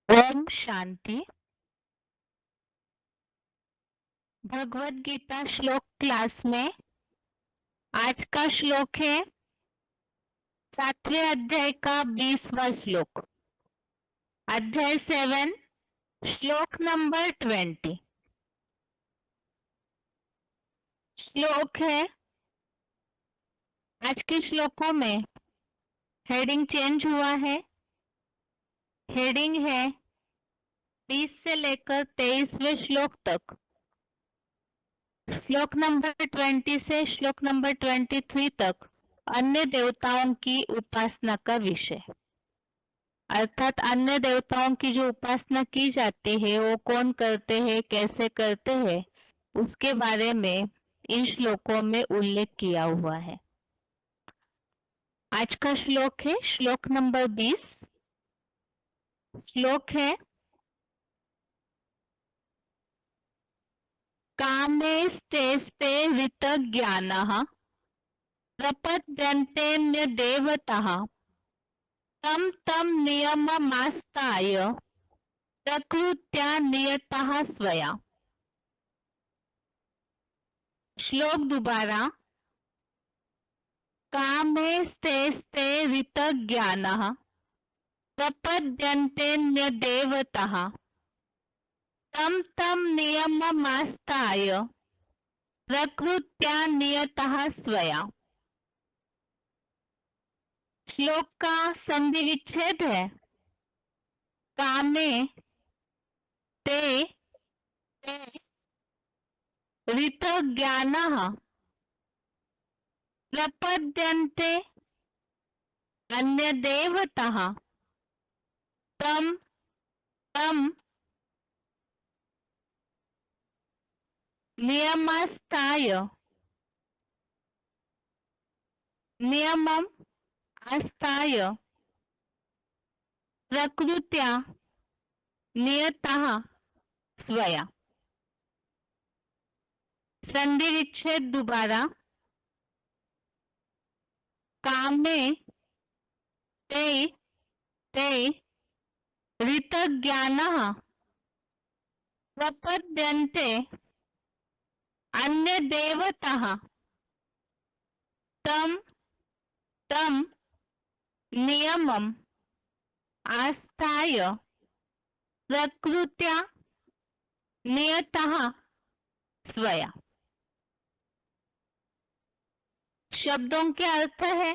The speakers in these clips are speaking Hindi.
ओम शांति। भगवत गीता श्लोक क्लास में आज का श्लोक है 7वें अध्याय का 20वां श्लोक। अध्याय 7 श्लोक नंबर 20। श्लोक है, आज के श्लोकों में हेडिंग चेंज हुआ है। हेडिंग है 20 से लेकर 23वें श्लोक तक। श्लोक नंबर 20 से श्लोक नंबर 23 तक अन्य देवताओं की उपासना का विषय, अर्थात अन्य देवताओं की जो उपासना की जाती है वो कौन करते हैं, कैसे करते हैं, उसके बारे में इन श्लोकों में उल्लेख किया हुआ है। आज का श्लोक है श्लोक नंबर 20। श्लोक है, कामेस्तेस्ते ऋतज्ञानः प्रपद्यन्तेऽन्यदेवतः तं तं नियममास्ताय प्रकृत्या नियतः स्वया। श्लोक दोबारा। कामेस्तेस्ते ऋतज्ञानः प्रपद्यन्तेऽन्यदेवतः तं तं नियममास्ताय प्रकृत्या नियतः स्वया। श्लोक का संधि विच्छेद है। कामे ते ऋतज्ञानः प्रपद्यन्ते अन्यदेवतः तं तं नियमम् आस्ताय प्रकृत्या नियतः स्वया। संधि विच्छेद दोबारा। कामे ते ऋतज्ञानः प्रपद्यन्ते अन्यदेवतः तं तं नियमम् आस्ताय प्रकृत्या नियतः स्वया। शब्दों के अर्थ है,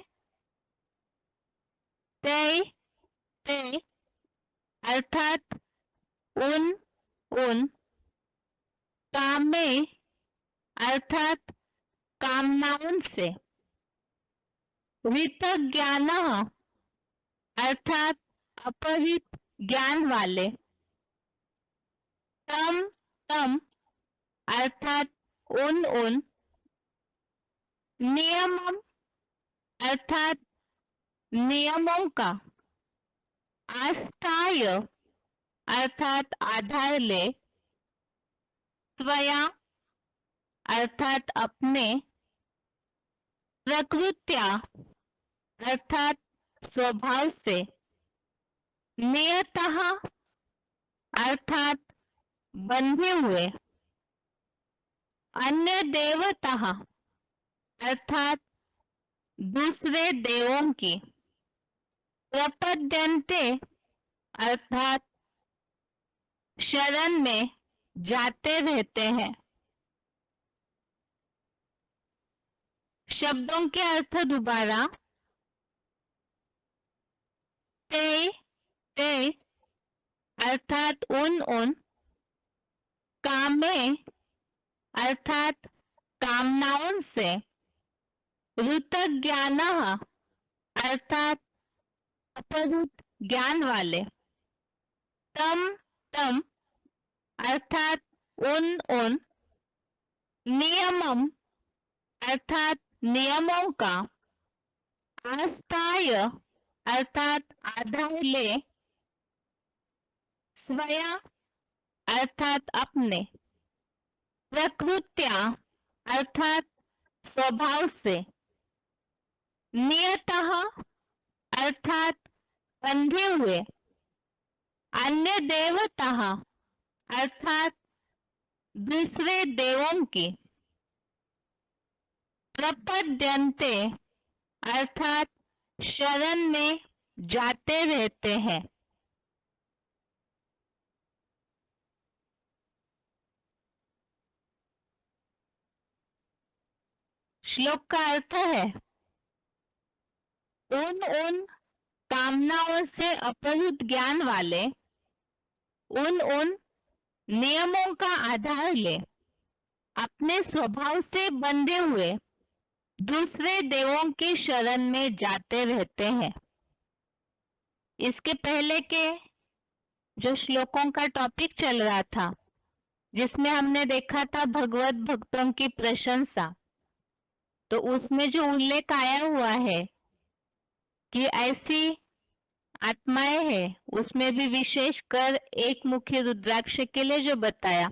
ते अर्थात उन कामे अर्थात कामनाओं से, ऋतज्ञानः अर्थात अपहृत ज्ञान वाले, तम तम अर्थात उन नियमम अर्थात नियमों का, आस्थाय अर्थात आधार ले, स्वया अर्थात अपने, प्रकृत्या अर्थात स्वभाव से, नियतः अर्थात बंधे हुए, अन्य देवतः अर्थात दूसरे देवों की, प्रपद्यन्ते अर्थात शरण में जाते रहते हैं। शब्दों के अर्थ दोबारा। ते अर्थात उन कामे अर्थात कामनाओं से, ऋतज्ञानः अर्थात अपहृत ज्ञान वाले, तम तम अर्थात उन नियमम अर्थात नियमों का, आस्थाय अर्थात आधार ले, स्वया अर्थात अपने, प्रकृत्या अर्थात स्वभाव से, नियतः अर्थात बंधे हुए, अन्य देवता अर्थात दूसरे देवों की, प्रपद्यन्ते अर्थात शरण में जाते रहते हैं। श्लोक का अर्थ है, उन कामनाओं से अपहृत ज्ञान वाले उन नियमों का आधार ले अपने स्वभाव से बंधे हुए दूसरे देवों की शरण में जाते रहते हैं। इसके पहले के जो श्लोकों का टॉपिक चल रहा था, जिसमें हमने देखा था भगवत भक्तों की प्रशंसा, तो उसमें जो उल्लेख आया हुआ है कि ऐसी आत्माएं हैं, उसमें भी विशेषकर एक मुख्य रुद्राक्ष के लिए जो बताया,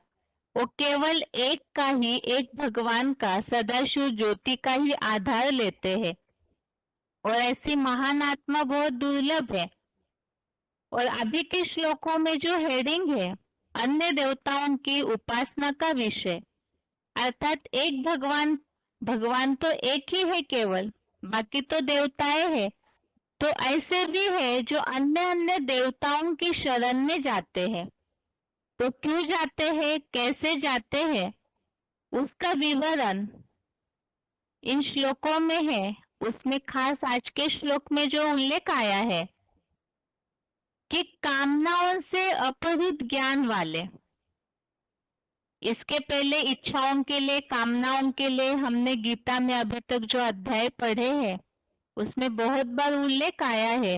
वो केवल एक का ही, एक भगवान का सदाशिव ज्योति का ही आधार लेते हैं, और ऐसी महान आत्मा बहुत दुर्लभ है। और अभी के श्लोकों में जो हेडिंग है, अन्य देवताओं की उपासना का विषय, अर्थात एक भगवान तो एक ही है केवल, बाकी तो देवताएं हैं। तो ऐसे भी है जो अन्य अन्य देवताओं की शरण में जाते हैं। तो क्यों जाते हैं, कैसे जाते हैं, उसका विवरण इन श्लोकों में है। उसमें खास आज के श्लोक में जो उल्लेख आया है कि कामनाओं से अपहृत ज्ञान वाले, इसके पहले इच्छाओं के लिए, कामनाओं के लिए हमने गीता में अभी तक जो अध्याय पढ़े हैं, उसमें बहुत बार उल्लेख आया है,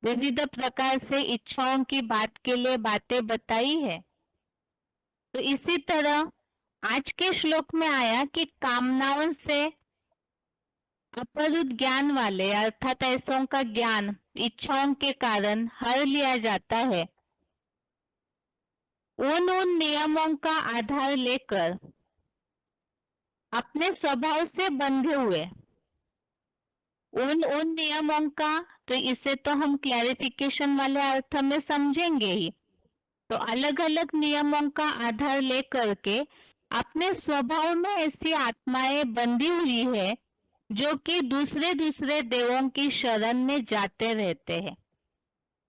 विविध प्रकार से इच्छाओं की बात के लिए बातें बताई है। तो इसी तरह आज के श्लोक में आया कि कामनाओं से अपहृत ज्ञान वाले, अर्थात ऐसों का ज्ञान इच्छाओं के कारण हर लिया जाता है। उन नियमों का आधार लेकर अपने स्वभाव से बंधे हुए उन नियमों का, तो इसे तो हम क्लैरिफिकेशन वाले अर्थ में समझेंगे ही। तो अलग अलग नियमों का आधार लेकर के अपने स्वभाव में ऐसी आत्माएं बंधी हुई है जो कि दूसरे दूसरे देवों की शरण में जाते रहते हैं।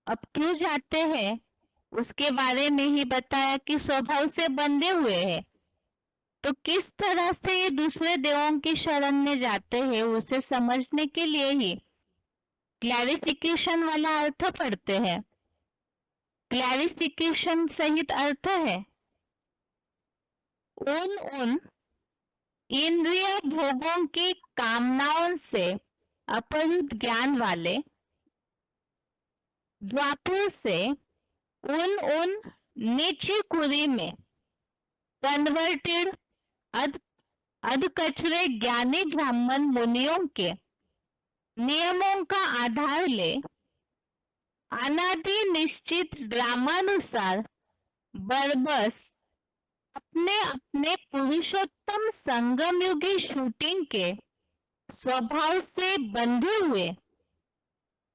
अब क्यों जाते हैं उसके बारे में ही बताया कि स्वभाव से बंधे हुए हैं। तो किस तरह से ये दूसरे देवों की शरण में जाते हैं, उसे समझने के लिए ही क्लैरिफिकेशन वाला अर्थ पढ़ते हैं। क्लैरिफिकेशन सहित अर्थ है, उन इंद्रिय भोगों की कामनाओं से अपहृत ज्ञान वाले द्वापर से उन नीची कुरी में कन्वर्टेड अधकचरे ज्ञानी ब्राह्मण मुनियों के नियमों का आधार ले अनादि निश्चित ड्रामानुसार बरबस अपने अपने पुरुषोत्तम संगम युगी शूटिंग के स्वभाव से बंधे हुए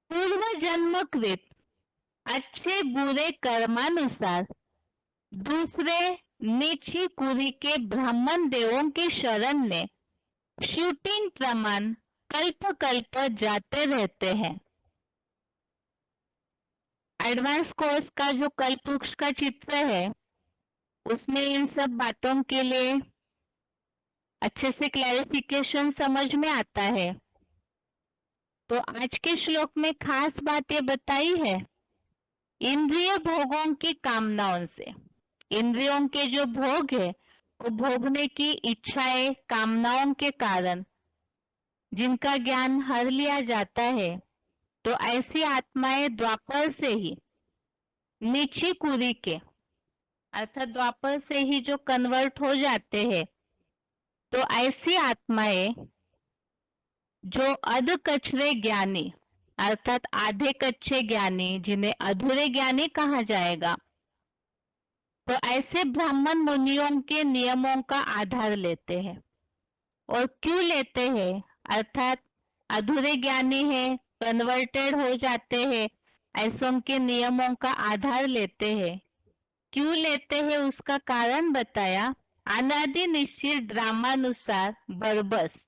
पूर्व जन्मकृत अच्छे बुरे कर्मानुसार दूसरे नीची कुरी के ब्राह्मण देवों की शरण में शूटिंग प्रमाण कल्प कल्प जाते रहते हैं। एडवांस कोर्स का जो कल्पवृक्ष का चित्र है, उसमें इन सब बातों के लिए अच्छे से क्लैरिफिकेशन समझ में आता है। तो आज के श्लोक में खास बात ये बताई है, इंद्रिय भोगों की कामनाओं से, इंद्रियों के जो भोग है वो भोगने की इच्छाएं, कामनाओं के कारण जिनका ज्ञान हर लिया जाता है, तो ऐसी आत्माएं द्वापर से ही नीची कुरी के, अर्थात द्वापर से ही जो कन्वर्ट हो जाते हैं, तो ऐसी आत्माएं जो अध कचरे ज्ञानी, अर्थात आधे कच्चे ज्ञानी, जिन्हें अधूरे ज्ञानी कहा जाएगा, तो ऐसे ब्राह्मण मुनियों के नियमों का आधार लेते हैं। और क्यों लेते हैं, अर्थात अधूरे ज्ञानी है, कन्वर्टेड हो जाते हैं, ऐसों के नियमों का आधार लेते हैं। क्यों लेते हैं उसका कारण बताया। अनादि निश्चित ड्रामानुसार बरबस,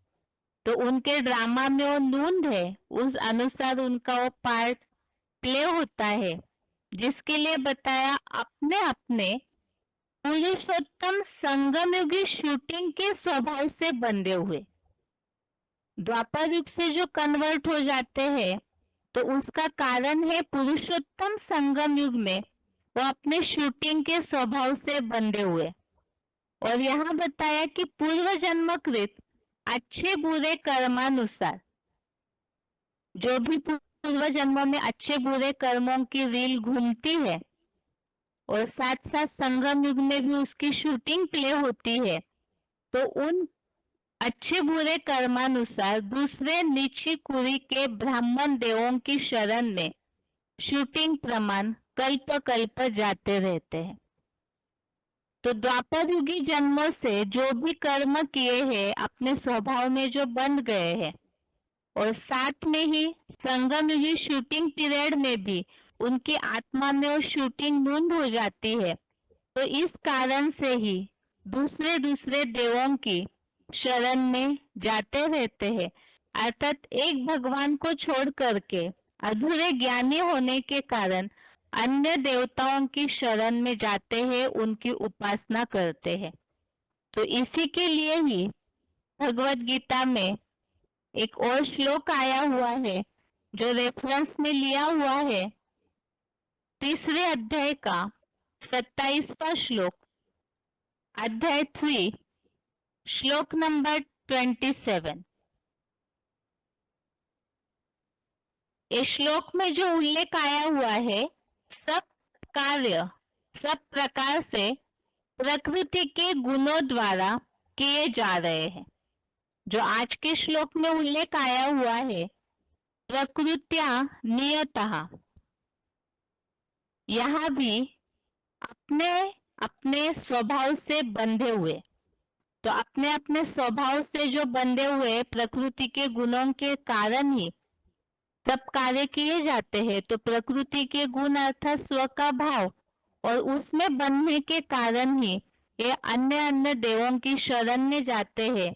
तो उनके ड्रामा में वो नूंद है, उस अनुसार उनका वो पार्ट प्ले होता है, जिसके लिए बताया अपने अपने पुरुषोत्तम संगमयुगी शूटिंग के स्वभाव से बंधे हुए। द्वापर युग से जो कन्वर्ट हो जाते हैं तो उसका कारण है पुरुषोत्तम संगम युग में वो अपने शूटिंग के स्वभाव से बंधे हुए। और यहाँ बताया कि पूर्व जन्मकृत अच्छे बुरे कर्मानुसार, जो भी पूर्व जन्मों में अच्छे बुरे कर्मों की रील घूमती है और साथ साथ संगम युग में भी उसकी शूटिंग प्ले होती है, तो उन अच्छे बुरे कर्मानुसार दूसरे नीची कुरी के ब्राह्मण देवों की शरण में शूटिंग प्रमाण कल्प कल्प जाते रहते हैं। तो द्वापर युगी जन्मों से जो भी कर्म किए हैं अपने स्वभाव में जो बंध गए हैं, और साथ में ही संगम युगी शूटिंग पीरियड में भी उनकी आत्मा में वो शूटिंग नूंद हो जाती है, तो इस कारण से ही दूसरे दूसरे देवों की शरण में जाते रहते हैं। अर्थात एक भगवान को छोड़ करके अधूरे ज्ञानी होने के कारण अन्य देवताओं की शरण में जाते हैं, उनकी उपासना करते हैं। तो इसी के लिए ही भगवत गीता में एक और श्लोक आया हुआ है जो रेफरेंस में लिया हुआ है, तीसरे अध्याय का 27वां श्लोक, अध्याय 3, श्लोक नंबर 27। इस श्लोक में जो उल्लेख आया हुआ है, सब कार्य सब प्रकार से प्रकृति के गुणों द्वारा किए जा रहे हैं। जो आज के श्लोक में उल्लेख आया हुआ है, प्रकृत्या नियतः, यहाँ भी अपने अपने स्वभाव से बंधे हुए, तो अपने अपने स्वभाव से जो बंधे हुए प्रकृति के गुणों के कारण ही सब कार्य किए जाते हैं। तो प्रकृति के गुण अर्थात स्व का भाव, और उसमें बनने के कारण ही ये अन्य अन्य देवों की शरण में जाते हैं।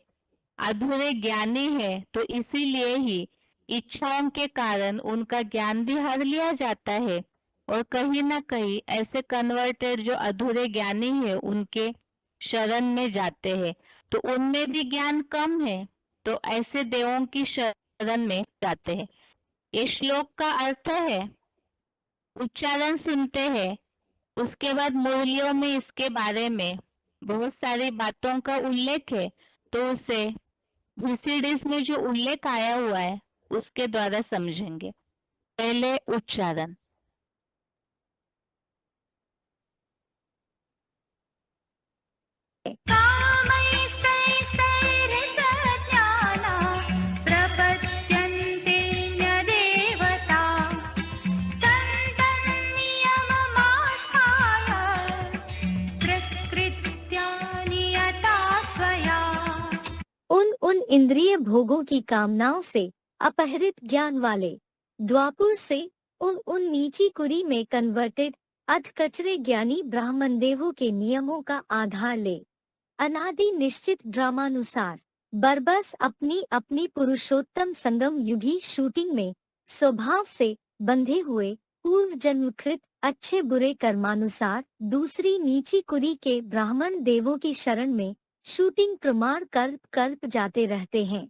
अधूरे ज्ञानी है तो इसीलिए ही इच्छाओं के कारण उनका ज्ञान भी हर लिया जाता है, और कहीं ना कहीं ऐसे कन्वर्टेड जो अधूरे ज्ञानी है उनके शरण में जाते हैं, तो उनमें भी ज्ञान कम है, तो ऐसे देवों की शरण में जाते हैं। इस श्लोक का अर्थ है, उच्चारण सुनते हैं, उसके बाद मुरलियों में इसके बारे में बहुत सारी बातों का उल्लेख है, तो उसे VCDs में जो उल्लेख आया हुआ है उसके द्वारा समझेंगे। पहले उच्चारण। उन इंद्रिय भोगों की कामनाओं से अपहरित ज्ञान वाले द्वापुर से उन नीची कुरी में कन्वर्टेड अध कचरे ज्ञानी ब्राह्मण देवों के नियमों का आधार ले अनादि निश्चित ड्रामानुसार बरबस अपनी अपनी पुरुषोत्तम संगम युगी शूटिंग में स्वभाव से बंधे हुए पूर्व जन्मकृत अच्छे बुरे कर्मानुसार दूसरी नीची कुरी के ब्राह्मण देवों की शरण में शूटिंग प्रमाण कल्प कल्प जाते रहते हैं।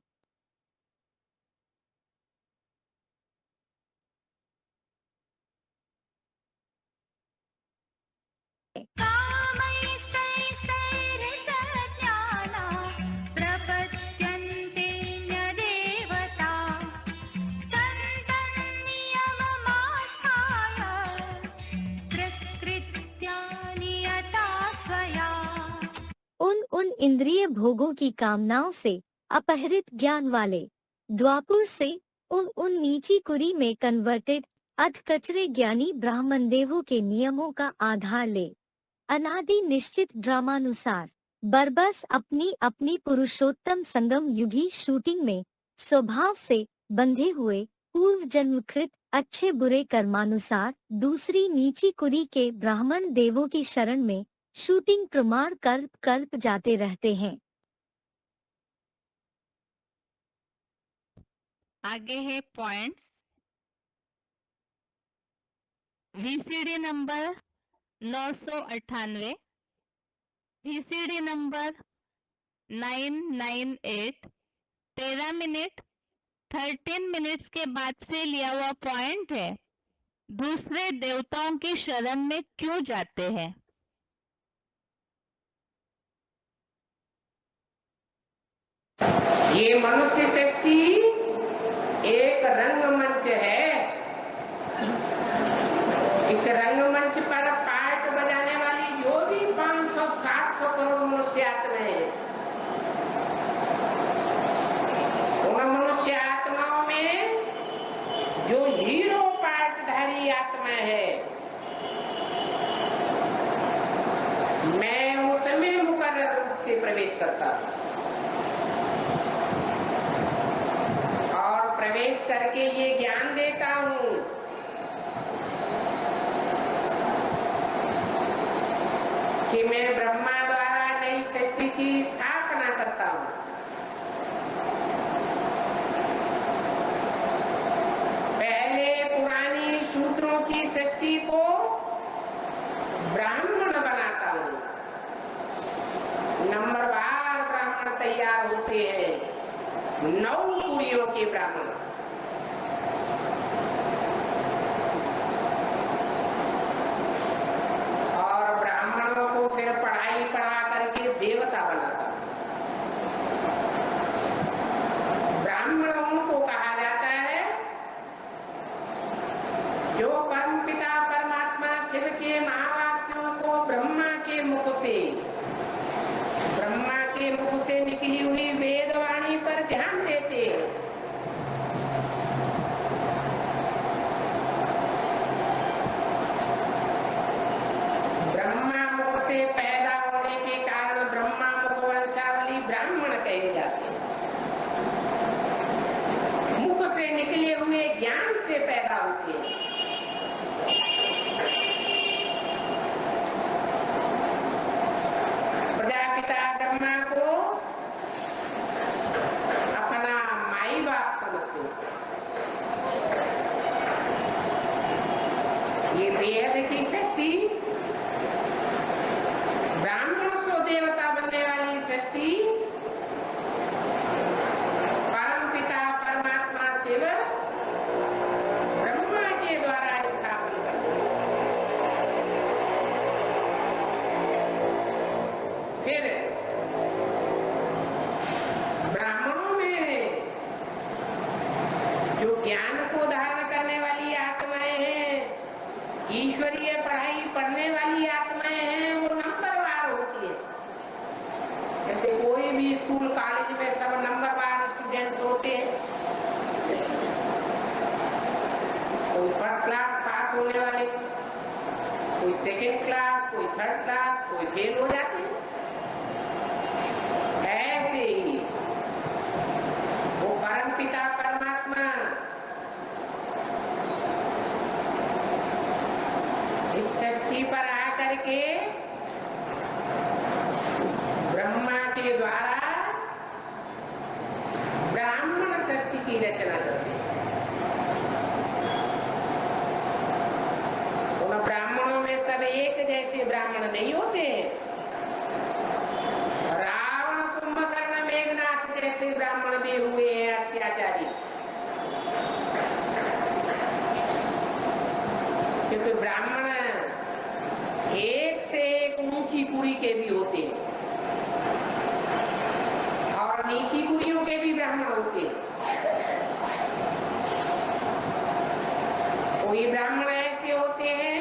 उन इंद्रिय भोगों की कामनाओं से अपहरित ज्ञान वाले द्वापुर से उन नीची कुरी में कन्वर्टेड अध कचरे ज्ञानी ब्राह्मण देवों के नियमों का आधार ले अनादि निश्चित ड्रामानुसार बरबस अपनी अपनी पुरुषोत्तम संगम युगी शूटिंग में स्वभाव से बंधे हुए पूर्व जन्मकृत अच्छे बुरे कर्मानुसार दूसरी नीची कुरी के ब्राह्मण देवों की शरण में शूटिंग प्रमाण कल्प कल्प जाते रहते हैं। आगे है points. VCD number 998, VCD number 998 13 minute 13 minutes के बाद से लिया हुआ पॉइंट है। दूसरे देवताओं की शरण में क्यों जाते हैं? ये मनुष्य शक्ति एक रंगमंच है। इस रंगमंच पर पार्ट बजाने वाली जो भी 500-700 करोड़ मनुष्य आत्माएं हैं, उन मनुष्य आत्माओं में जो हीरो पार्टधारी आत्मा है, मैं उसमें मुकर्रर रूप से प्रवेश करता हूं और प्रवेश करके ये ज्ञान देता हूं कि मैं ब्रह्मा द्वारा नई सृष्टि की स्थापना करता हूं। पहले पुरानी शूद्रों की सृष्टि को ब्राह्मण बनाता हूं। नंबरवार ब्राह्मण तैयार होते हैं, 9 कुरियों के ब्राह्मण। और ब्राह्मणों को फिर पढ़ाई पढ़ा करके देवता बनाता हूं। ब्राह्मणों को कहा जाता है जो परमपिता परमात्मा शिव के महावाक्यों को ब्रह्मा के मुख से निकली हुई वेदवाणी पर ध्यान देते हैं। ब्रह्मा मुख से पैदा होने के कारण ब्रह्मा मुख वंशावली ब्राह्मण कहे जाते हैं। मुख से निकले हुए ज्ञान से पैदा होते हैं। प्रजापिता ब्रह्मा को अपना माई बाप समझते हैं। ये बेहद की सृष्टि, ब्राह्मण सो देवता बनने वाली सृष्टि परम पिता परमात्मा शिव ब्रह्मा के द्वारा स्थापन करते हैं। फिर ब्राह्मणों में जो ज्ञान को धारण करने वाली आत्माएं हैं, ईश्वरीय पढ़ाई पढ़ने वाली आत्माएं हैं, वो नंबरवार होती है। जैसे कोई भी स्कूल कॉलेज में सब नंबरवार स्टूडेंट्स होते हैं। कोई फर्स्ट क्लास पास होने वाले, कोई सेकेंड क्लास, कोई थर्ड क्लास, कोई फेल हो जाते हैं। ऐसे ही वो परमपिता परमात्मा इस सृष्टि पर आकर के ब्रह्मा के द्वारा ब्राह्मण सृष्टि की रचना करते हैं। उन ब्राह्मणों में सब एक जैसे ब्राह्मण नहीं होते हैं। रावण, कुंभकर्ण, मेघनाथ जैसे ब्राह्मण भी हुए हैं अत्याचारी, क्योंकि ब्राह्मण एक से एक ऊंची कुड़ी के भी होते हैं और नीची कुड़ियों के भी ब्राह्मण होते हैं। कोई ब्राह्मण ऐसे होते हैं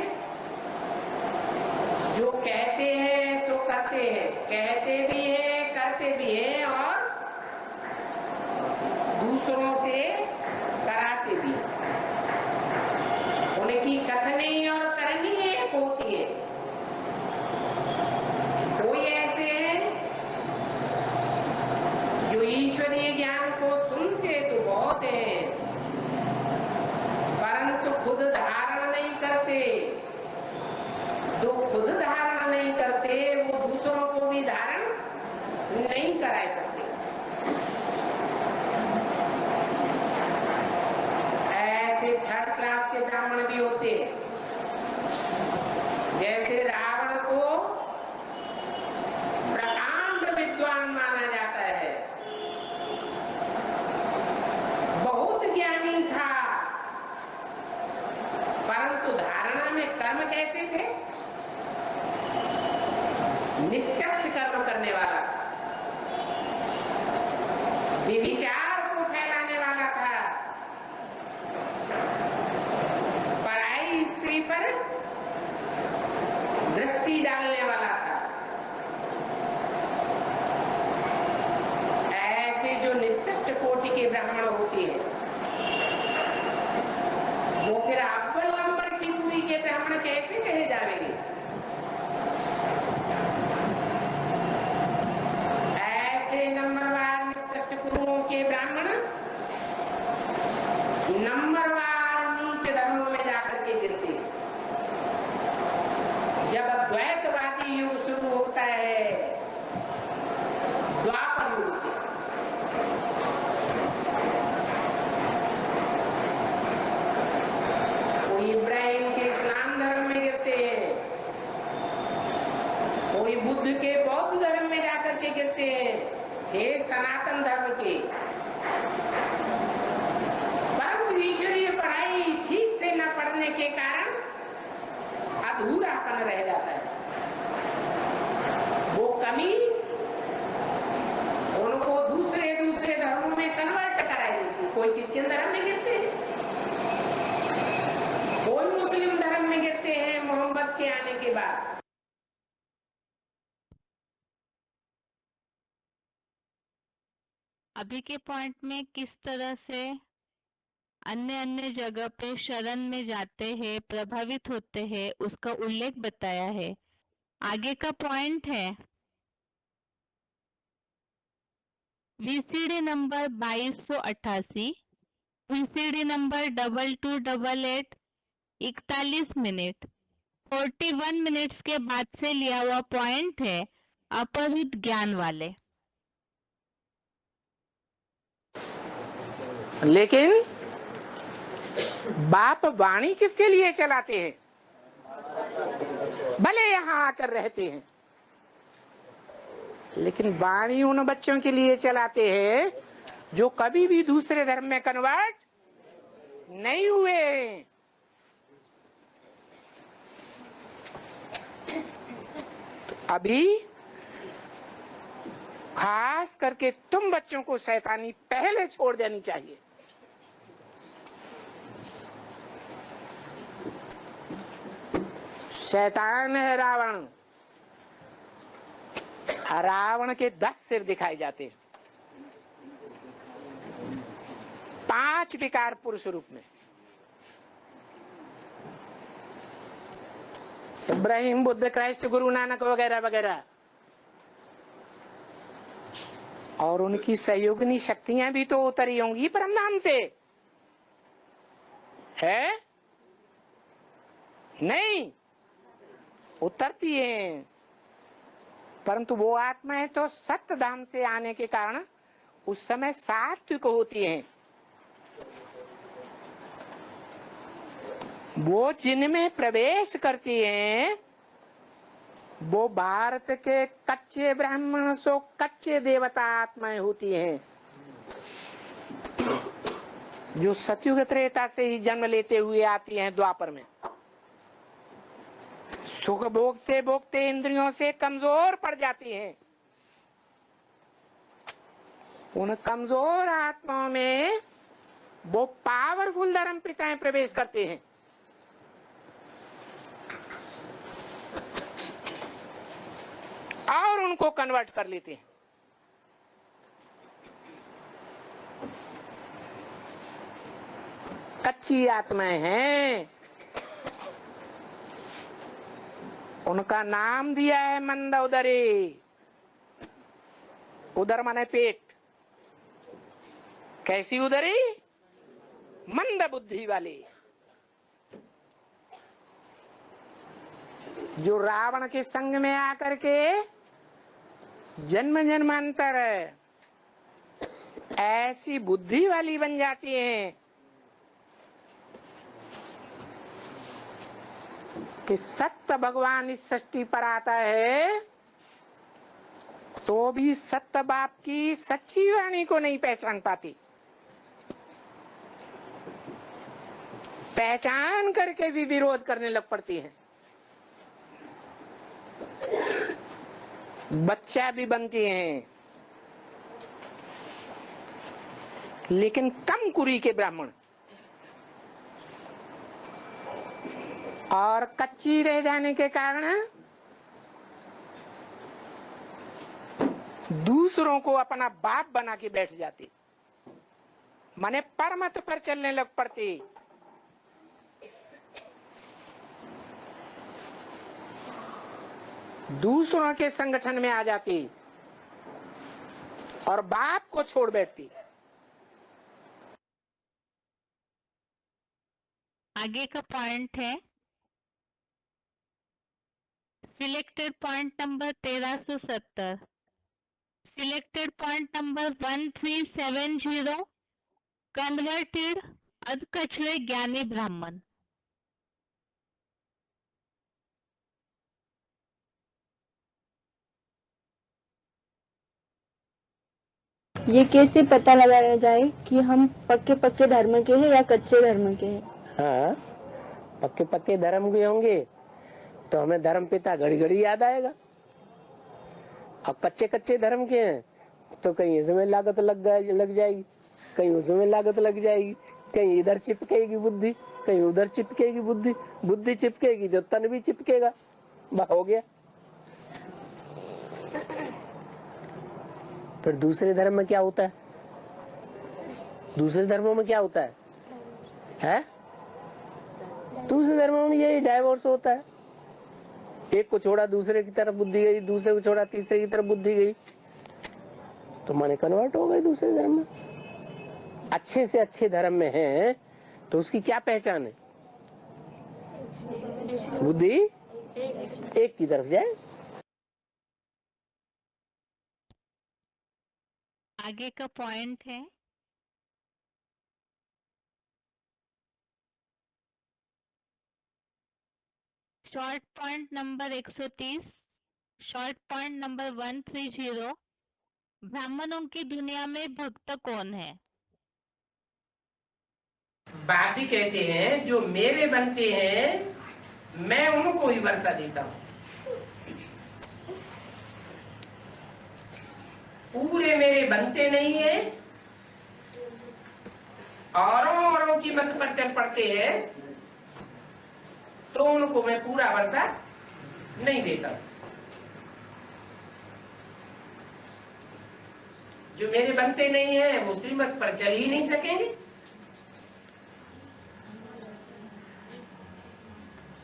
जो कहते हैं सो करते हैं, कहते भी हैं करते भी हैं और दूसरों से कराते भी। उनकी कथनी और करनी एक होती है। कोई क्लास के ब्राह्मण भी होते हैं। जैसे रावण को प्रकांड विद्वान माना जाता है, बहुत ज्ञानी था, परंतु धारणा में कर्म कैसे थे? निष्कृष्ट कर्म करने वाला था, व्यभिचार को फैलाने वाला था, पराई स्त्री पर दृष्टि डालने वाला था। ऐसे जो निष्कृष्ट कोटि के ब्राह्मण होते हैं, वो फिर अव्वल नंबर की पूरी के ब्राह्मण कैसे कहे जाएंगे? ऐसे नंबरवार निष्कृष्ट कुरुओं के ब्राह्मण नंबरवार नीच धर्मों में जाकर के गिरते हैं। जब द्वैतवादी युग शुरू होता है, द्वापर युग से, कोई इब्राहिम के इस्लाम धर्म में गिरते हैं, कोई बुद्ध के बौद्ध धर्म में जाकर के गिरते हैं, थे सनातन धर्म के, परंतु ईश्वरीय पढ़ाई ठीक से न पढ़ने के कारण अधूरापन रह जाता है। वो कमी उनको दूसरे धर्मों में कन्वर्ट कराई देती। कोई क्रिश्चियन धर्म में गिरते हैं, कोई मुस्लिम धर्म में गिरते हैं मोहम्मद के आने के बाद। अभी के पॉइंट में किस तरह से अन्य अन्य जगह पे शरण में जाते हैं, प्रभावित होते हैं, उसका उल्लेख बताया है। आगे का पॉइंट है VCD number 2288, VCD number 2288, 41 minute 41 minutes के बाद से लिया हुआ पॉइंट है अपहृत ज्ञान वाले। लेकिन बाप वाणी किसके लिए चलाते हैं? भले यहाँ आकर रहते हैं, लेकिन वाणी उन बच्चों के लिए चलाते हैं जो कभी भी दूसरे धर्म में कन्वर्ट नहीं हुए। तो अभी खास करके तुम बच्चों को शैतानी पहले छोड़ देनी चाहिए। शैतान है रावण। रावण के 10 सिर दिखाए जाते हैं, 5 विकार पुरुष रूप में। इब्राहिम, बुद्ध, क्राइस्ट, गुरु नानक वगैरह वगैरह। और उनकी सहयोगिनी शक्तियां भी तो उतरी होंगी परमधाम से, है? नहीं उतरती हैं, परंतु वो आत्माएं तो सत्य धाम से आने के कारण उस समय सात्विक होती हैं। वो जिनमें प्रवेश करती हैं वो भारत के कच्चे ब्राह्मण सो कच्चे देवता आत्माएं होती हैं, जो सतयुग त्रेता से ही जन्म लेते हुए आती हैं द्वापर में। सुख भोगते भोगते इंद्रियों से कमजोर पड़ जाती हैं। उन कमजोर आत्माओं में वो पावरफुल धर्म पिताएं प्रवेश करते हैं। और उनको कन्वर्ट कर लेते हैं। कच्ची आत्माएं हैं, उनका नाम दिया है मंद उदरी। उदर माने पेट। कैसी उदरी? मंद बुद्धि वाली, जो रावण के संग में आकर के जन्म जन्मांतर ऐसी बुद्धि वाली बन जाती हैं कि सत्य भगवान इस सृष्टि पर आता है तो भी सत्य बाप की सच्ची वाणी को नहीं पहचान पाती। पहचान करके भी विरोध करने लग पड़ती है। बच्चा भी बनती हैं, लेकिन कम कुरी के ब्राह्मण और कच्ची रह जाने के कारण दूसरों को अपना बाप बना के बैठ जाती, माने परमत पर चलने लग पड़ती। दूसरों के संगठन में आ जाती और बाप को छोड़ बैठती। आगे का पॉइंट है selected point number 1370। Selected point number 1370 converted अधकचरे ज्ञानी ब्राह्मण। ये कैसे पता लगाया जाए कि हम पक्के पक्के धर्म के हैं या कच्चे धर्म के हैं? हाँ, पक्के पक्के धर्म के होंगे तो हमें धर्म पिता घड़ी घड़ी याद आएगा, और कच्चे कच्चे धर्म के हैं तो कहीं इसमें लागत लग जाएगी, कहीं उसमें लागत लग जाएगी, कहीं इधर चिपकेगी बुद्धि, कहीं उधर चिपकेगी बुद्धि, बुद्धि चिपकेगी जो तन भी चिपकेगा, बस हो गया। फिर दूसरे धर्म में क्या होता है? दूसरे धर्मों में क्या होता है? दूसरे धर्मों में यही डाइवोर्स होता है। एक को छोड़ा दूसरे की तरफ बुद्धि गई, दूसरे को छोड़ा तीसरे की तरफ बुद्धि गई, तो माने कन्वर्ट हो गए दूसरे धर्म में। अच्छे से अच्छे धर्म में है तो उसकी क्या पहचान है? बुद्धि एक की तरफ जाए। आगे का पॉइंट है short point number 130, short point number 130 ब्राह्मणों की दुनिया में भक्त कौन है? बाप ही कहते हैं जो मेरे बनते हैं मैं उनको ही वर्षा देता हूँ। पूरे मेरे बनते नहीं है, औरों की मत पर चल पड़ते हैं तो उनको मैं पूरा वर्षा नहीं देता। जो मेरे बनते नहीं है वो श्रीमत पर चल ही नहीं सकेंगे।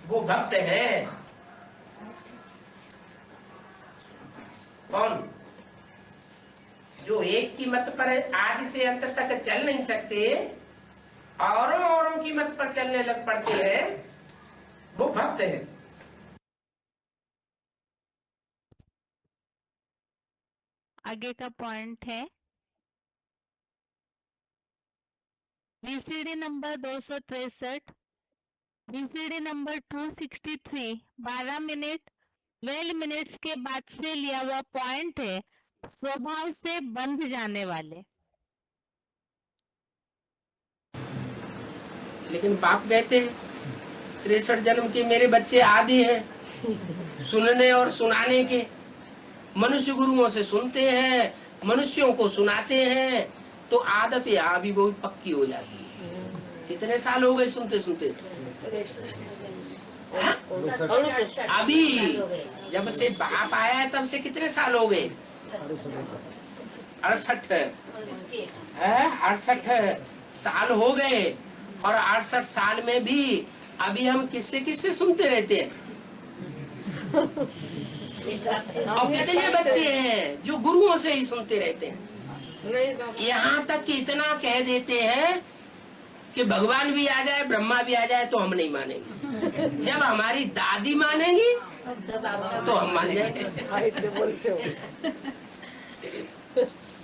वो भक्त है कौन? जो एक की मत पर आदि से अंत तक चल नहीं सकते, औरों की मत पर चलने लग पड़ते हैं, वो भक्त है। आगे का पॉइंट है VCD number 263, VCD number 263 12 minute 12 minutes के बाद से लिया हुआ पॉइंट है स्वभाव से बंध जाने वाले। लेकिन बाप कहते हैं 63 जन्म के मेरे बच्चे आदि हैं सुनने और सुनाने के। मनुष्य गुरुओं से सुनते हैं, मनुष्यों को सुनाते हैं, तो आदत यहाँ भी बहुत पक्की हो जाती है। कितने साल हो गए सुनते सुनते? अभी जब से बाप आया है तब से कितने साल हो गए? 68 साल हो गए। और 68 साल में भी अभी हम किससे किससे सुनते रहते हैं? और कितने बच्चे हैं जो गुरुओं से ही सुनते रहते हैं। यहाँ तक कि इतना कह देते हैं कि भगवान भी आ जाए, ब्रह्मा भी आ जाए तो हम नहीं मानेंगे। जब हमारी दादी मानेगी तो हम मान जाएंगे।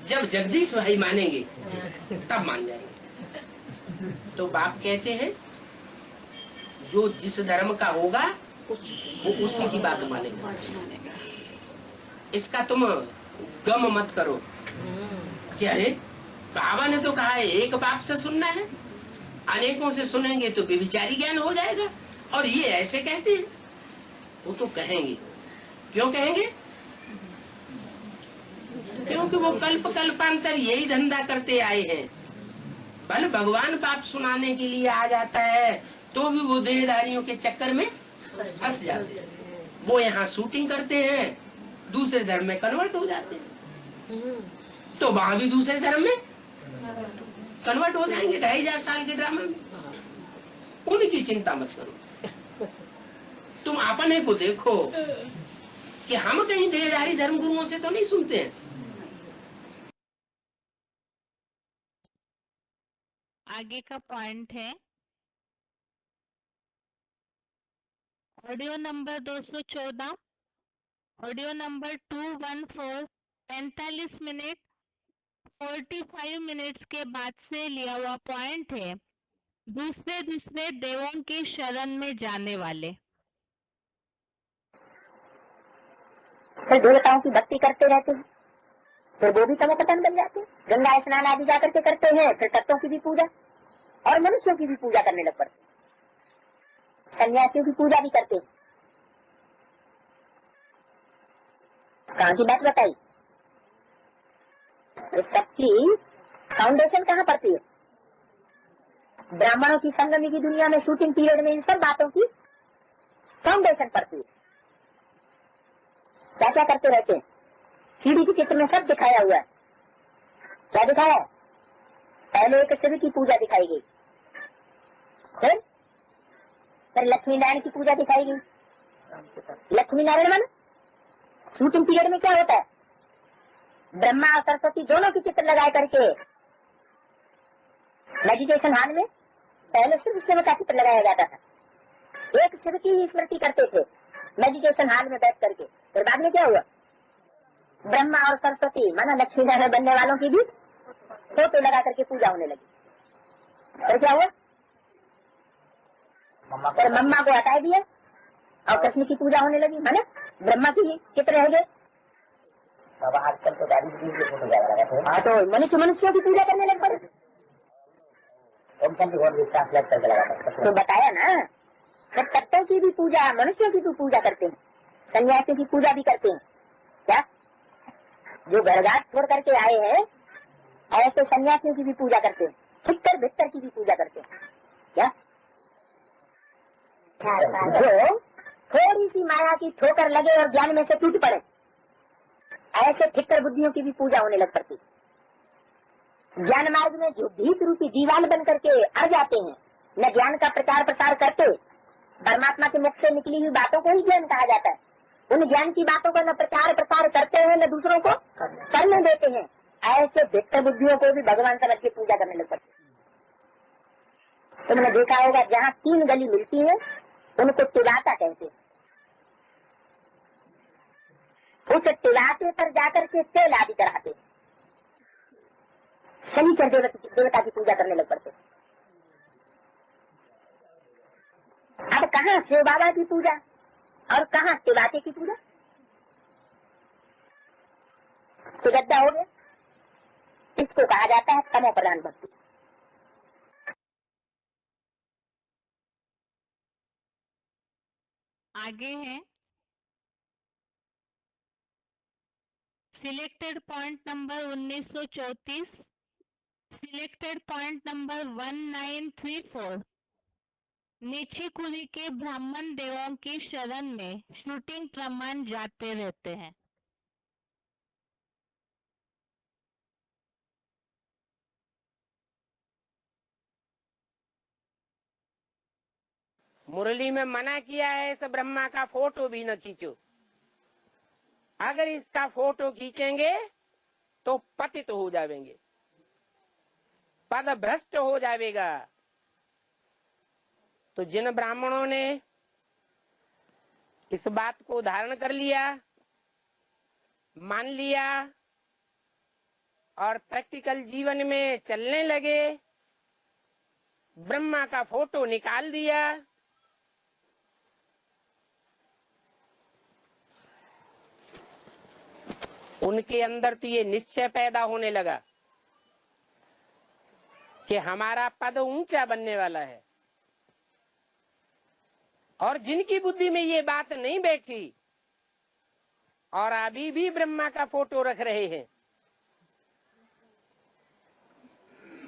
जब जगदीश भाई मानेंगे तब मान जाएंगे। तो बाप कहते हैं जो जिस धर्म का होगा वो उसी की बात मानेगा। इसका तुम गम मत करो। क्या है, बाबा ने तो कहा है एक बाप से सुनना है, अनेकों से सुनेंगे तो व्यभिचारी ज्ञान हो जाएगा। और ये ऐसे कहते हैं, वो तो कहेंगे। क्यों कहेंगे? क्योंकि वो कल्प कल्पांतर यही धंधा करते आए हैं। भले भगवान बाप सुनाने के लिए आ जाता है तो भी वो देहधारियों के चक्कर में फंस जाते हैं। वो यहाँ शूटिंग करते हैं, दूसरे धर्म में कन्वर्ट हो जाते हैं, तो वहां भी दूसरे धर्म में कन्वर्ट हो जाएंगे 2500 साल के ड्रामा में। उनकी चिंता मत करो, तुम अपने को देखो कि हम कहीं देहधारी धर्म गुरुओं से तो नहीं सुनते हैं। आगे का पॉइंट है audio number 214, audio number 214 45 minute 45 minutes के बाद से लिया हुआ पॉइंट है। दूसरे दूसरे देवों की शरण में जाने वाले। फिर देवताओं की भक्ति करते रहते हैं, फिर वो भी तमोपतन बन जाते हैं। गंगा स्नान आदि जाकर के करते हैं, फिर तत्वों की भी पूजा और मनुष्यों की भी पूजा करने लग पड़ते। सन्यासियों की पूजा भी करते हैं। कहाँ की बात बताई? इस सबकी फाउंडेशन कहाँ पड़ती है? ब्राह्मणों की संगमी की दुनिया में शूटिंग पीरियड में इन सब बातों की फाउंडेशन पड़ती है। क्या क्या करते रहते हैं? सीढ़ी के चित्र में सब दिखाया हुआ है। क्या दिखाया है? पहले एक शिव की पूजा दिखाई गई, फिर लक्ष्मी नारायण की पूजा दिखाई गई। लक्ष्मी नारायण मन शूटिंग पीरियड में क्या होता है? ब्रह्मा और सरस्वती दोनों की चित्र लगा करके मेडिटेशन हॉल में पहले सिर्फ शिव का चित्र लगाया जाता था। एक शिव की ही स्मृति करते थे मेडिटेशन हॉल में बैठ करके। फिर बाद में क्या हुआ? ब्रह्मा और सरस्वती माना लक्ष्मी नारायण बनने वालों की भी फोटो लगा करके पूजा होने लगी। फिर क्या हुआ? फिर मम्मा को हटा दिया और कृष्ण की पूजा होने लगी, माने ब्रह्मा की ही चित्र रह गए। आजकल तो हाँ, तो मनुष्यों की पूजा करने लग पड़े। तो बताया ना, तो तत्वों की भी पूजा, मनुष्यों की भी पूजा करते हैं, सन्यासियों की पूजा भी करते हैं। क्या जो घरघाट छोड़ करके आए हैं ऐसे सन्यासियों की भी पूजा करते हैं, ठिक्कर भिक्कर की भी पूजा करते हैं। क्या जो थोड़ी सी माया की ठोकर लगे और ज्ञान में से टूट पड़े, ऐसे ठिक्कर बुद्धियों की भी पूजा होने लग पड़ती। ज्ञान मार्ग में जो भीत रूपी दीवाल बन करके अड़ जाते हैं, न ज्ञान का प्रचार प्रसार करते, परमात्मा के मुख से निकली हुई बातों को ही ज्ञान कहा जाता है। उन ज्ञान की बातों का न प्रचार प्रसार करते हैं, न दूसरों को करने देते हैं। ऐसे भिक्कर बुद्धियों को भी भगवान समझ के पूजा करने लग पड़ते। तुमने देखा होगा जहाँ 3 गली मिलती है उनको तिलाता कहते हैं। उस तिलाते पर जाकर के तेल आदि कराते, शनिचर देवता की पूजा करने लग पड़ते। अब कहाँ शिव बाबा की पूजा और कहाँ तिलाते की पूजा? सुगद्दा हो गया। इसको कहा जाता है तमो प्रधान भक्ति। आगे है selected point number 1934, selected point number 1934। नीची कुली के ब्राह्मण देवों की शरण में शूटिंग प्रमाण जाते रहते हैं। मुरली में मना किया है इस ब्रह्मा का फोटो भी न खींचो। अगर इसका फोटो खींचेंगे तो पतित हो जाएंगे, पद भ्रष्ट हो जाएगा। तो जिन ब्राह्मणों ने इस बात को धारण कर लिया, मान लिया और प्रैक्टिकल जीवन में चलने लगे, ब्रह्मा का फोटो निकाल दिया उनके अंदर तो ये निश्चय पैदा होने लगा कि हमारा पद ऊंचा बनने वाला है। और जिनकी बुद्धि में ये बात नहीं बैठी और अभी भी ब्रह्मा का फोटो रख रहे हैं,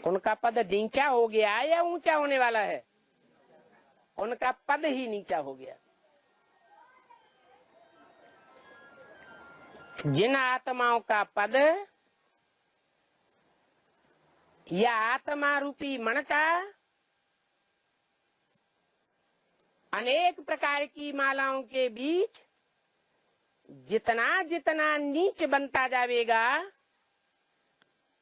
उनका पद नीचा हो गया या ऊंचा होने वाला है? उनका पद ही नीचा हो गया। जिन आत्माओं का पद या आत्मा रूपी मन का अनेक प्रकार की मालाओं के बीच जितना जितना नीच बनता जाएगा,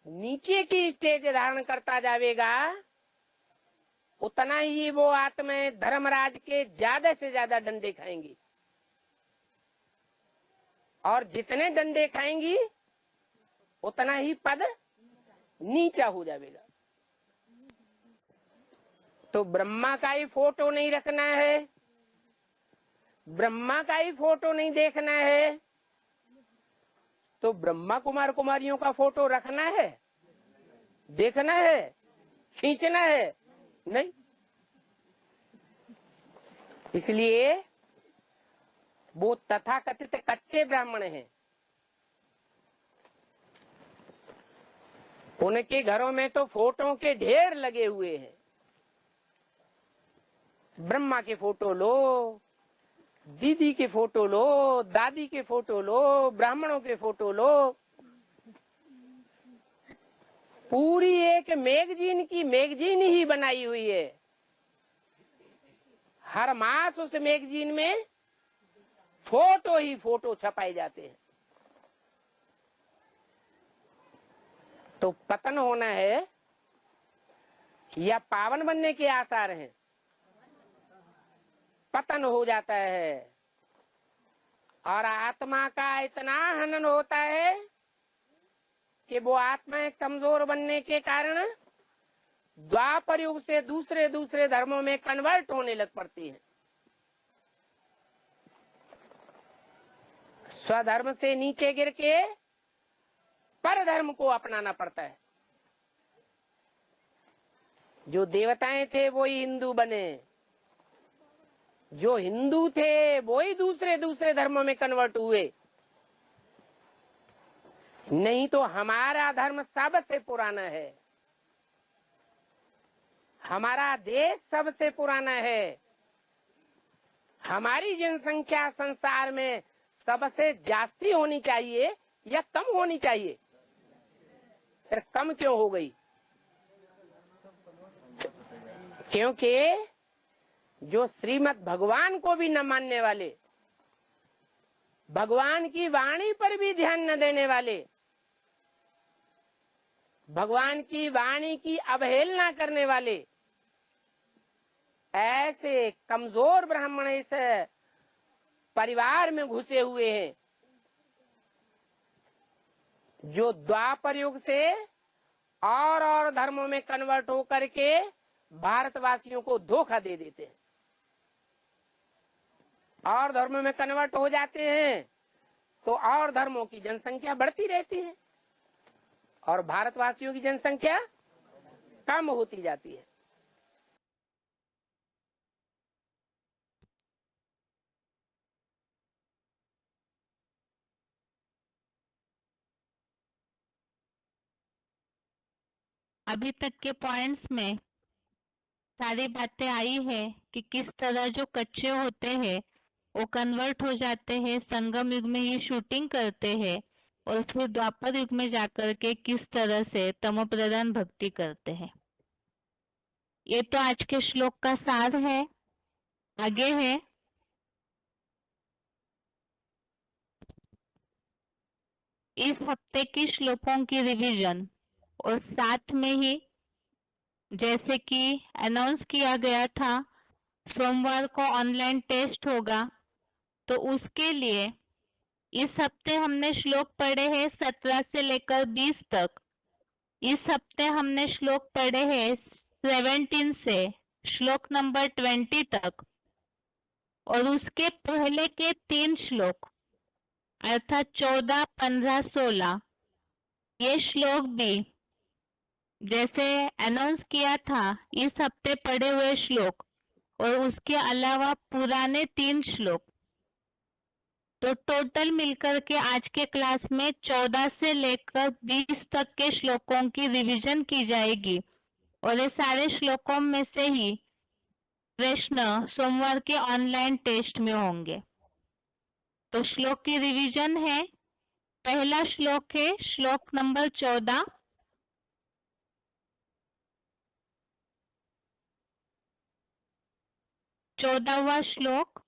नीचे की स्टेज धारण करता जाएगा, उतना ही वो आत्माएं धर्मराज के ज्यादा से ज्यादा डंडे खाएंगी। और जितने डंडे खाएंगी उतना ही पद नीचा हो जाएगा। तो ब्रह्मा का ही फोटो नहीं रखना है, ब्रह्मा का ही फोटो नहीं देखना है, तो ब्रह्मा कुमार कुमारियों का फोटो रखना है, देखना है, खींचना है? नहीं। इसलिए वो तथाकथित कच्चे ब्राह्मण हैं। उनके घरों में तो फोटो के ढेर लगे हुए हैं। ब्रह्मा के फोटो लो, दीदी के फोटो लो, दादी के फोटो लो, ब्राह्मणों के फोटो लो, पूरी एक मैगजीन की मैगजीन ही बनाई हुई है। हर मास उस मैगजीन में फोटो ही फोटो छपाए जाते हैं। तो पतन होना है या पावन बनने के आसार हैं? पतन हो जाता है। और आत्मा का इतना हनन होता है कि वो आत्माएं कमजोर बनने के कारण द्वापर युग से दूसरे दूसरे धर्मों में कन्वर्ट होने लग पड़ती है। स्वधर्म से नीचे गिर के पर धर्म को अपनाना पड़ता है। जो देवताएं थे वो ही हिंदू बने, जो हिंदू थे वो ही दूसरे दूसरे धर्मों में कन्वर्ट हुए। नहीं तो हमारा धर्म सबसे पुराना है, हमारा देश सबसे पुराना है, हमारी जनसंख्या संसार में सबसे जास्ती होनी चाहिए या कम होनी चाहिए? फिर कम क्यों हो गई? क्योंकि जो श्रीमद् भगवान को भी न मानने वाले, भगवान की वाणी पर भी ध्यान न देने वाले, भगवान की वाणी की अवहेलना करने वाले ऐसे कमजोर ब्राह्मण इस परिवार में घुसे हुए हैं, जो द्वापर युग से और धर्मों में कन्वर्ट होकर के भारतवासियों को धोखा दे देते हैं। और धर्मों में कन्वर्ट हो जाते हैं तो और धर्मों की जनसंख्या बढ़ती रहती है और भारतवासियों की जनसंख्या कम होती जाती है। अभी तक के पॉइंट्स में सारी बातें आई है कि किस तरह जो कच्चे होते हैं वो कन्वर्ट हो जाते हैं, संगम युग में ये शूटिंग करते हैं और फिर द्वापर युग में जाकर के किस तरह से तमोप्रधान भक्ति करते हैं। ये तो आज के श्लोक का सार है। आगे है इस हफ्ते की श्लोकों की रिवीजन और साथ में ही जैसे कि अनाउंस किया गया था सोमवार को ऑनलाइन टेस्ट होगा, तो उसके लिए इस हफ्ते हमने श्लोक पढ़े हैं 17 से लेकर 20 तक। इस हफ्ते हमने श्लोक पढ़े हैं 17 से श्लोक नंबर 20 तक और उसके पहले के 3 श्लोक अर्थात 14, 15, 16 ये श्लोक भी जैसे अनाउंस किया था इस हफ्ते पढ़े हुए श्लोक और उसके अलावा पुराने 3 श्लोक, तो टोटल मिलकर के आज के क्लास में 14 से लेकर 20 तक के श्लोकों की रिवीजन की जाएगी और ये सारे श्लोकों में से ही प्रश्न सोमवार के ऑनलाइन टेस्ट में होंगे। तो श्लोक की रिवीजन है, पहला श्लोक है श्लोक नंबर 14। चौदहवां श्लोक।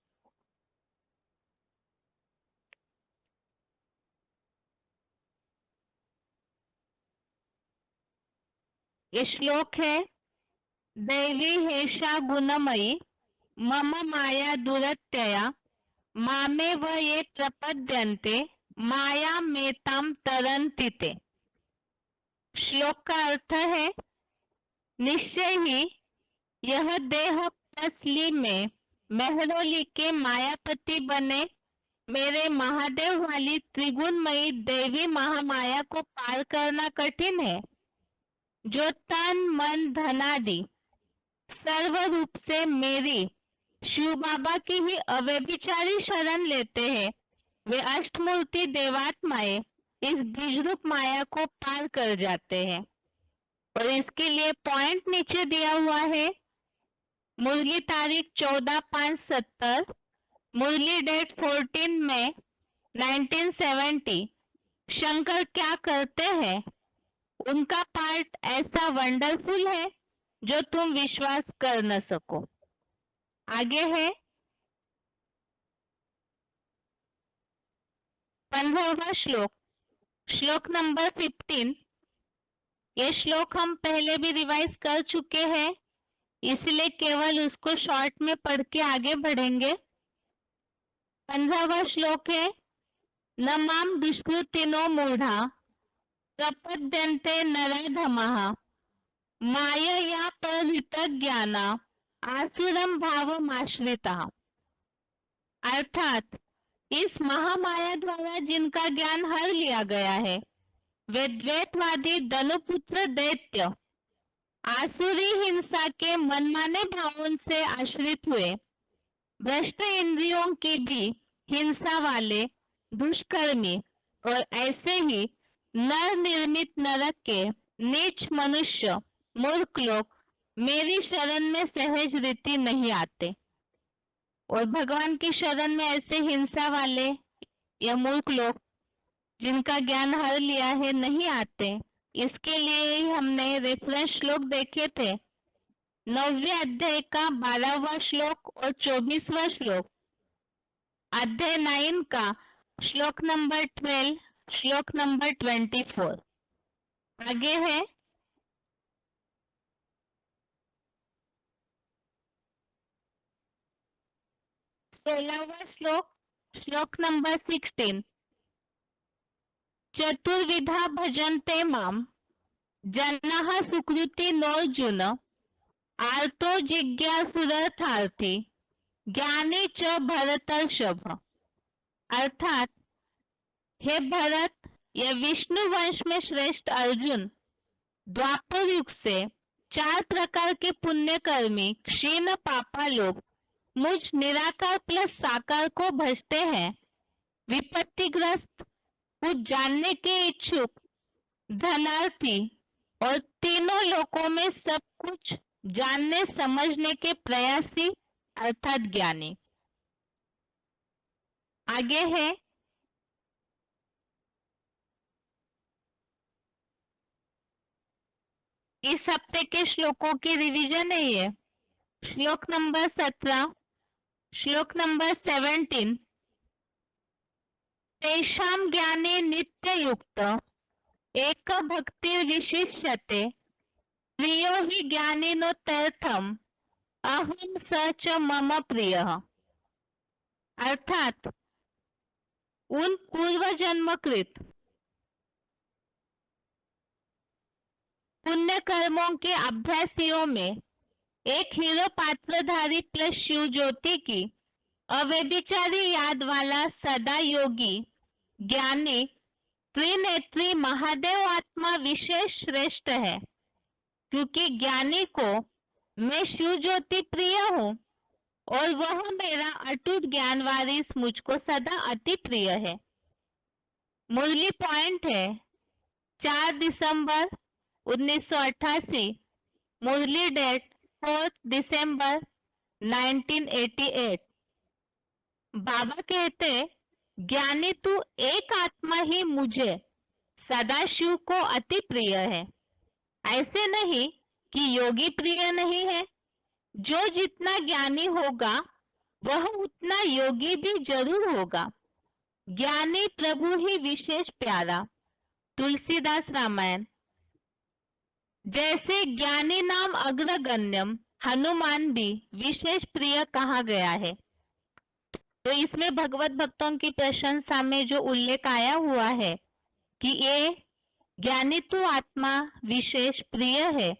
ये श्लोक है, दैवी हेषा गुणमयी मम माया दुरत्यया मामे व ये प्रपद्यन्ते माया मेताम तरन्ति ते। श्लोक का अर्थ है, निश्चय ही यह देह असली में मेहरोली के मायापति बने मेरे महादेव वाली त्रिगुणमयी देवी महामाया को पार करना कठिन है। जो तन मन धनादि सर्व रूप से मेरी शिव बाबा की ही अव्यभिचारी शरण लेते हैं, वे अष्टमूर्ति देवात्माएं इस बीजरूप माया को पार कर जाते हैं। और इसके लिए पॉइंट नीचे दिया हुआ है, मुरली तारीख 14/5/70, मुरली डेट 14 मई 1970। शंकर क्या करते हैं, उनका पार्ट ऐसा वंडरफुल है जो तुम विश्वास कर न सको। आगे है 15वां श्लोक, श्लोक नंबर 15। ये श्लोक हम पहले भी रिवाइज कर चुके हैं, इसलिए केवल उसको शॉर्ट में पढ़ के आगे बढ़ेंगे। 15वां श्लोक है, नमाम दुष्कृतिनो मूढ़ा प्रपद्यन्ते नराधमः मायया परितज्ञाना आसुरम भावमाश्रिता। अर्थात इस महामाया द्वारा जिनका ज्ञान हर लिया गया है, वे द्वैतवादी धनुपुत्र दैत्य आसुरी हिंसा के मनमाने भावों से आश्रित हुए, भ्रष्ट इंद्रियों की भी हिंसा वाले दुष्कर्मी और ऐसे ही नर निर्मित नरक के नीच मनुष्य मूर्ख लोग मेरी शरण में सहज रीति नहीं आते। और भगवान की शरण में ऐसे हिंसा वाले या मूर्ख लोग जिनका ज्ञान हर लिया है नहीं आते। इसके लिए ही हमने रेफरेंस श्लोक देखे थे, 9वें अध्याय का 12वां श्लोक और 24वां श्लोक, अध्याय 9 का श्लोक नंबर 12, श्लोक नंबर 24। आगे है 16वां श्लोक, श्लोक नंबर 16। चतुर्विधा भजन्ते माम जनाः सुकृति नोर्जुन आर्तो जिज्ञासुरर्थार्थी ज्ञानी च भरतर्षभ। अर्थात हे भरत या विष्णु वंश में श्रेष्ठ अर्जुन, द्वापर युग से 4 प्रकार के पुण्यकर्मी क्षीण पापा लोग मुझ निराकार प्लस साकार को भजते हैं। विपत्तिग्रस्त, कुछ जानने के इच्छुक, धनार्थी और तीनों लोकों में सब कुछ जानने समझने के प्रयासी अर्थात ज्ञानी। आगे है इस हफ्ते के श्लोकों की रिवीजन है ये, श्लोक नंबर 17, श्लोक नंबर 17। तेषां ज्ञाने नित्ययुक्त एक भक्ति विशिष्यते प्रियो हि ज्ञानिनोत्यर्थम अहम स च मम प्रियः। अर्थात उन पूर्व जन्मकृत पुण्य कर्मों के अभ्यासियों में एक हीरो पात्रधारी प्लस शिव ज्योति की अव्यभिचारी याद वाला सदा योगी ज्ञानी त्रिनेत्री महादेव आत्मा विशेष श्रेष्ठ है, क्योंकि ज्ञानी को मैं शिव ज्योति प्रिय हूँ और वह मेरा अटूट ज्ञान वारिस मुझको सदा अति प्रिय है। मुरली पॉइंट है 4 दिसंबर 1988, मुरली डेट 4 दिसंबर 1988। बाबा कहते, ज्ञानी तू एक आत्मा ही मुझे सदाशिव को अति प्रिय है। ऐसे नहीं कि योगी प्रिय नहीं है। जो जितना ज्ञानी होगा वह उतना योगी भी जरूर होगा। ज्ञानी प्रभु ही विशेष प्यारा। तुलसीदास रामायण। जैसे ज्ञानी नाम अग्रगण्यम, हनुमान भी विशेष प्रिय कहा गया है। तो इसमें भगवत भक्तों की प्रशंसा में जो उल्लेख आया हुआ है कि ये ज्ञानी तो आत्मा विशेष प्रिय है,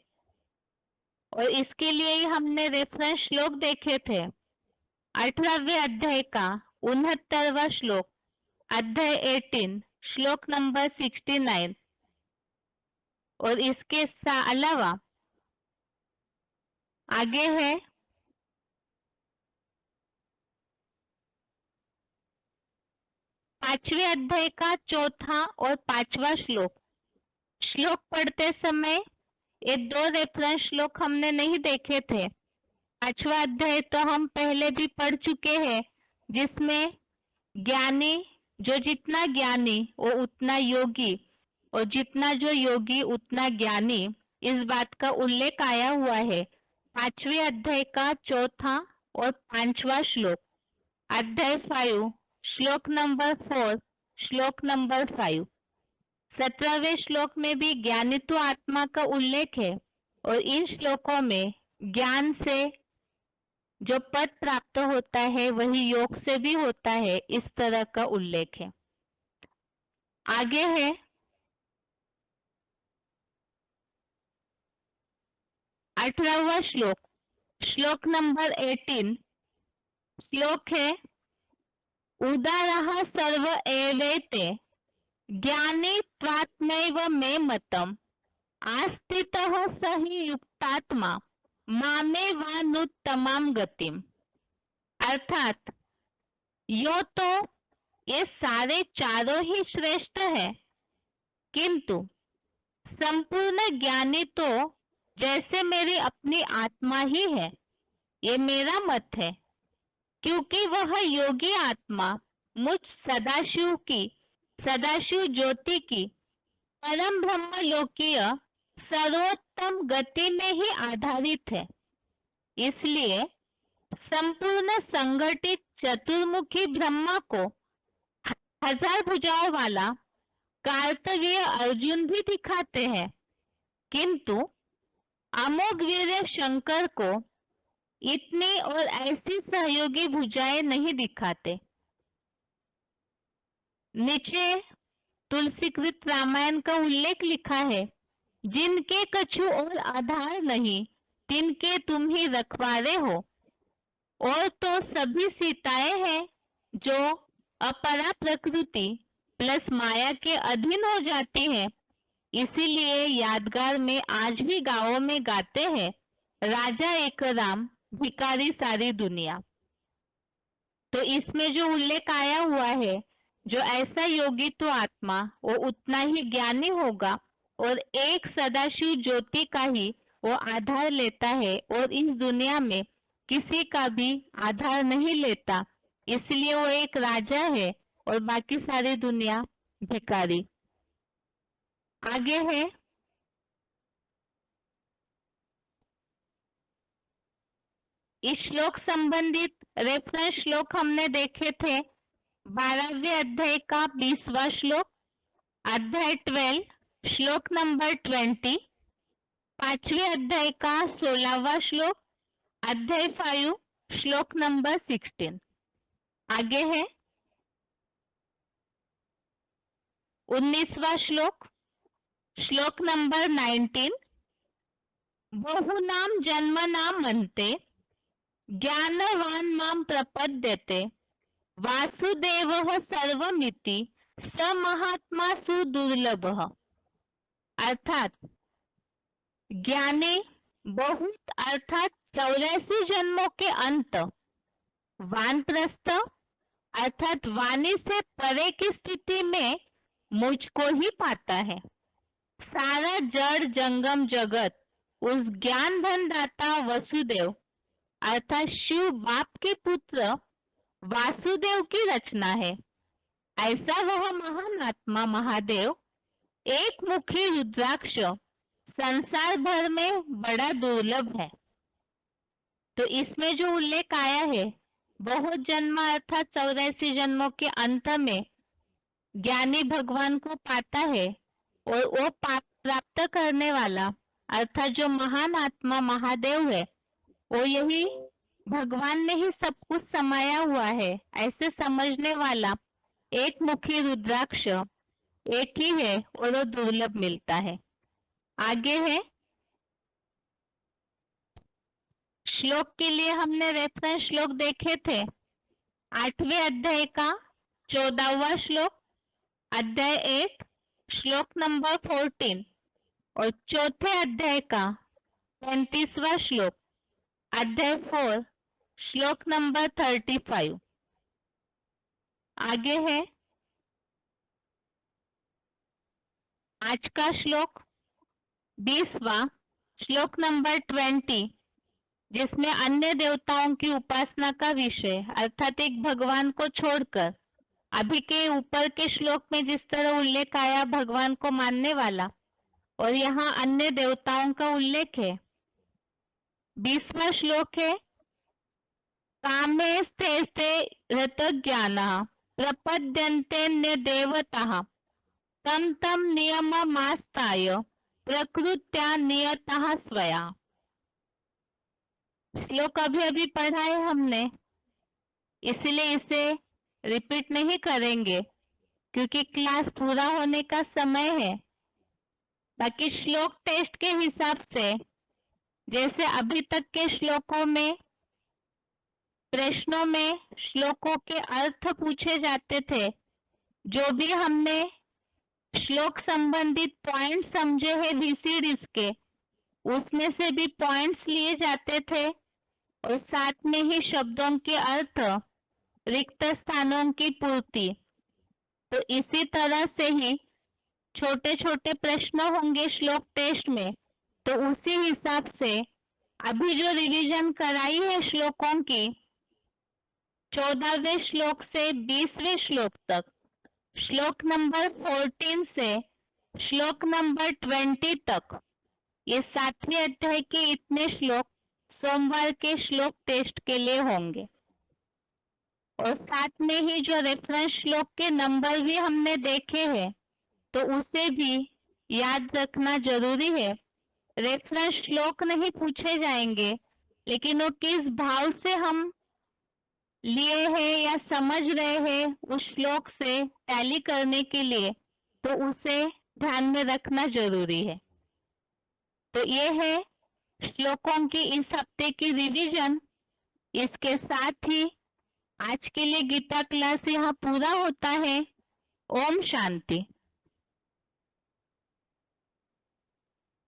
और इसके लिए ही हमने रेफरेंस श्लोक देखे थे। 18वें अध्याय का 69वां श्लोक, अध्याय 18 श्लोक नंबर 69। और इसके अलावा आगे है 5वें अध्याय का 4था और 5वां श्लोक। श्लोक पढ़ते समय ये 2 रेफरेंस श्लोक हमने नहीं देखे थे। 5वां अध्याय तो हम पहले भी पढ़ चुके हैं, जिसमें ज्ञानी, जो जितना ज्ञानी वो उतना योगी, और जितना जो योगी उतना ज्ञानी, इस बात का उल्लेख आया हुआ है 5वें अध्याय का 4था और 5वां श्लोक, अध्याय 5 श्लोक नंबर 4 श्लोक नंबर 5। 17वें श्लोक में भी ज्ञानित्व आत्मा का उल्लेख है, और इन श्लोकों में ज्ञान से जो पद प्राप्त होता है वही योग से भी होता है, इस तरह का उल्लेख है। आगे है 18वां श्लोक, श्लोक नंबर 18। श्लोक है उदारः सर्व एवैते ज्ञानी त्वात्मैव मे मतम आस्थितः स हि युक्तात्मा मामे वानुत्तमाम गतिम। अर्थात यो तो ये सारे चारों ही श्रेष्ठ है, किंतु संपूर्ण ज्ञानी तो जैसे मेरी अपनी आत्मा ही है, ये मेरा मत है, क्योंकि वह योगी आत्मा मुझ सदाशिव की, सदाशिव ज्योति की परम ब्रह्म लोकीय सर्वोत्तम गति में ही आधारित है। इसलिए संपूर्ण संगठित चतुर्मुखी ब्रह्मा को 1000 भुजाओं वाला कार्तवीर्य अर्जुन भी दिखाते हैं, किंतु अमोघ वीर्य शंकर को इतनी और ऐसी सहयोगी भुजाएं नहीं दिखाते। नीचे तुलसीकृत रामायण का उल्लेख लिखा है, जिनके कछु और आधार नहीं तिनके तुम ही रखवारे हो। और तो सभी सीताएं हैं जो अपरा प्रकृति प्लस माया के अधीन हो जाती है। इसीलिए यादगार में आज भी गांवों में गाते हैं, राजा एक राम भिखारी सारी दुनिया। तो इसमें जो उल्लेख आया हुआ है, जो ऐसा योगी तो आत्मा वो उतना ही ज्ञानी होगा, और एक सदाशिव ज्योति का ही वो आधार लेता है, और इस दुनिया में किसी का भी आधार नहीं लेता। इसलिए वो एक राजा है और बाकी सारी दुनिया भिखारी। आगे है इस श्लोक संबंधित रेफरेंस श्लोक हमने देखे थे। 12वें अध्याय का 20वां श्लोक, अध्याय 12 श्लोक नंबर 20, 5वें अध्याय का 16वां श्लोक, अध्याय 5 श्लोक नंबर 16। आगे है 19वां श्लोक, श्लोक नंबर 19। बहुनाम जन्मनाम अन्ते ज्ञानवान माम प्रपद्यते वासुदेवः सर्वमिति स महात्मा सुदुर्लभ, अर्थात ज्ञानी बहुत अर्थात 84 जन्मों के अंत, वानप्रस्थ अर्थात वाणी से परे की स्थिति में मुझको ही पाता है। सारा जड़ जंगम जगत उस ज्ञान धन दाता वसुदेव अर्थात शिव बाप के पुत्र वासुदेव की रचना है। ऐसा वह महान आत्मा महादेव एक मुखी रुद्राक्ष संसार भर में बड़ा दुर्लभ है। तो इसमें जो उल्लेख आया है, बहुत जन्म अर्थात 84 जन्मों के अंत में ज्ञानी भगवान को पाता है और वो प्राप्त करने वाला अर्थात जो महान आत्मा महादेव है, वो यही भगवान ने ही सब कुछ समाया हुआ है ऐसे समझने वाला एक मुखी रुद्राक्ष एक ही है और वो दुर्लभ मिलता है। आगे है श्लोक के लिए हमने रेफरेंस श्लोक देखे थे। 8वें अध्याय का 14वां श्लोक, अध्याय 1 श्लोक नंबर 14 और चौथे अध्याय का 35वां श्लोक, अध्याय 4 श्लोक नंबर 35। आगे है आज का श्लोक 20वां श्लोक नंबर 20, जिसमें अन्य देवताओं की उपासना का विषय अर्थात एक भगवान को छोड़कर अभी के ऊपर के श्लोक में जिस तरह उल्लेख आया भगवान को मानने वाला, और यहाँ अन्य देवताओं का उल्लेख है। 20वां श्लोक है कामे स्थे रत ज्ञान प्रपद्यन्ते देवता तम तम नियममास्ताय प्रकृत्या नियतः स्वया। श्लोक अभी अभी पढ़ा है हमने, इसलिए इसे रिपीट नहीं करेंगे क्योंकि क्लास पूरा होने का समय है। बाकी श्लोक टेस्ट के हिसाब से जैसे अभी तक के श्लोकों में प्रश्नों में श्लोकों के अर्थ पूछे जाते थे, जो भी हमने श्लोक संबंधित पॉइंट समझे हैं VCDs के, उसमें से भी पॉइंट्स लिए जाते थे और साथ में ही शब्दों के अर्थ, रिक्त स्थानों की पूर्ति। तो इसी तरह से ही छोटे छोटे प्रश्न होंगे श्लोक टेस्ट में, तो उसी हिसाब से अभी जो रिवीजन कराई है श्लोकों की 14वें श्लोक से 20वें श्लोक तक, श्लोक नंबर 14 से श्लोक नंबर 20 तक, ये 7वें अध्याय के इतने श्लोक सोमवार के श्लोक टेस्ट के लिए होंगे। और साथ में ही जो रेफरेंस श्लोक के नंबर भी हमने देखे हैं, तो उसे भी याद रखना जरूरी है। रेफरेंस श्लोक नहीं पूछे जाएंगे, लेकिन वो किस भाव से हम लिए हैं या समझ रहे हैं उस श्लोक से टैली करने के लिए, तो उसे ध्यान में रखना जरूरी है। तो ये है श्लोकों की इस हफ्ते की रिवीजन। इसके साथ ही आज के लिए गीता क्लास यहाँ पूरा होता है। ओम शांति।